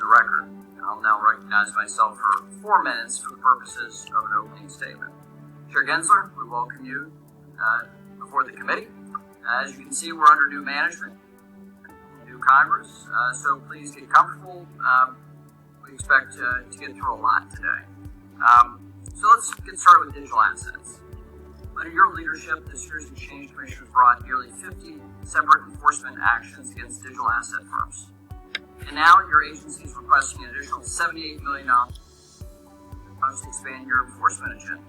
the record. I'll now recognize myself for 4 minutes for the purposes of an opening statement. Chair Gensler, we welcome you before the committee. As you can see, we're under new management, new Congress, so please get comfortable. We expect to get through a lot today. So let's get started with digital assets. Under your leadership, the Securities and Exchange Commission has brought nearly 50 separate enforcement actions against digital asset firms. And now your agency is requesting an additional $78 million to expand your enforcement agenda.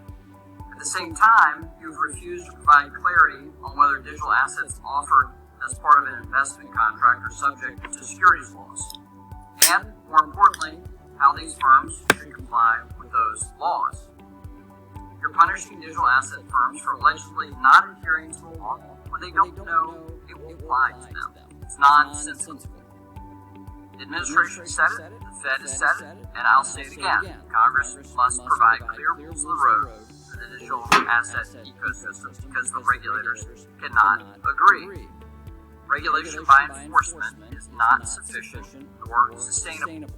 At the same time, you've refused to provide clarity on whether digital assets offered as part of an investment contract are subject to securities laws. And, more importantly, how these firms should comply with those laws. You're punishing digital asset firms for allegedly not adhering to the law when they don't know it will apply to them. It's nonsensical. The administration said it, the Fed has said it, and I'll say it again. Congress must provide clear rules of the road for the digital asset ecosystem because the regulators cannot agree. Regulation by enforcement is not sufficient or sustainable.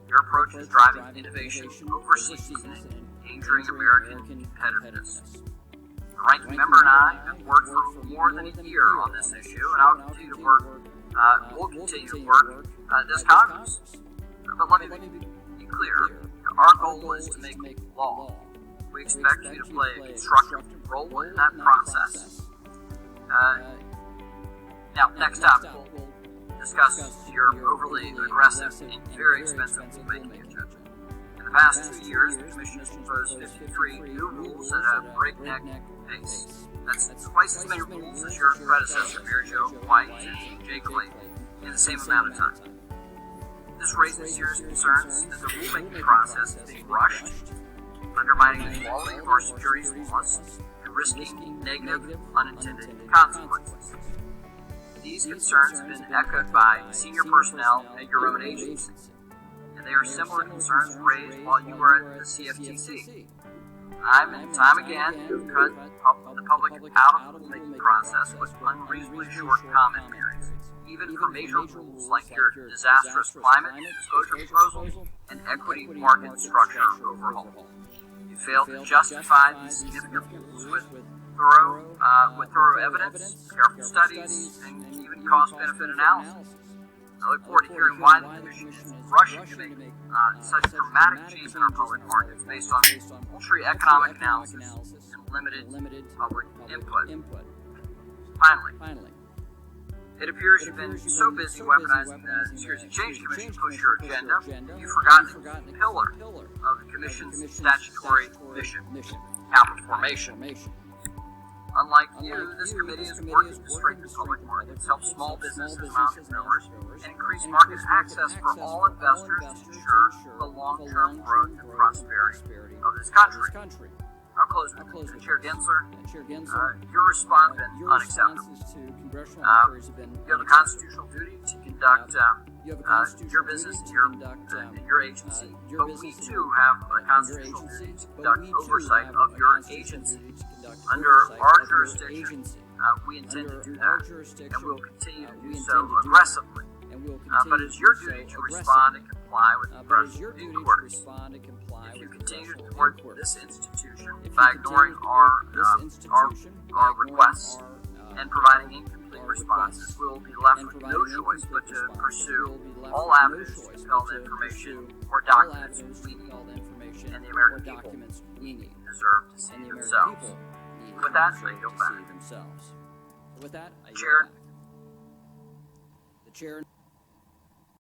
Your approach is driving innovation overseas and endangering American competitiveness. The ranking member and I have worked for more than a year on this issue, and I'll continue to work. We'll continue to work this Congress. But let me be clear: our goal is to make law. We expect you to play a constructive role in that process. Now, next up, we'll discuss your overly aggressive and very expensive rulemaking agenda. In the past 2 years, the Commission has proposed 53 new rules at a breakneck pace. That's twice as many rules as your predecessor, Mary Jo White and Jay Clay, in the same amount of time. This raises serious concerns that the rulemaking process is being rushed, undermining the quality of our securities laws, and risking negative, unintended consequences. These concerns have been echoed by senior personnel at your own agency, and they are similar concerns raised while you were at the CFTC. Time and time again, you've cut the public out of the rulemaking process with unreasonably short comment periods, even for major rules like your disastrous climate disclosure proposal and equity market structure overhaul. You failed to justify these significant rules with thorough evidence, careful studies, and even cost-benefit analysis. I look forward to hearing why the Commission is rushing to make such dramatic change in our public markets based on ultra economic analysis and limited public input. Finally, it appears you've been so busy weaponizing the Securities and Exchange Commission to push your agenda, you've forgotten the pillar of the Commission's statutory mission, capital formation. Unlike you, this committee is working to strengthen public markets, help small businesses and entrepreneurs, and increase market access for all investors to ensure the long-term growth and prosperity of this country. I'll close with Chair Gensler. Your response has been unacceptable. You have a constitutional duty to conduct your business in your agency, but we too have a constitutional duty to conduct oversight of your agency. Under our jurisdiction, we intend to do that, and we will continue to do so aggressively. But it's your duty to respond and comply with the President's inquiries. If you continue to thwart this institution by ignoring our requests and providing incomplete responses, we will be left with no choice but to pursue all avenues to compel the information or documents we need, and the American people deserve to see themselves. With that, I go back. Chair.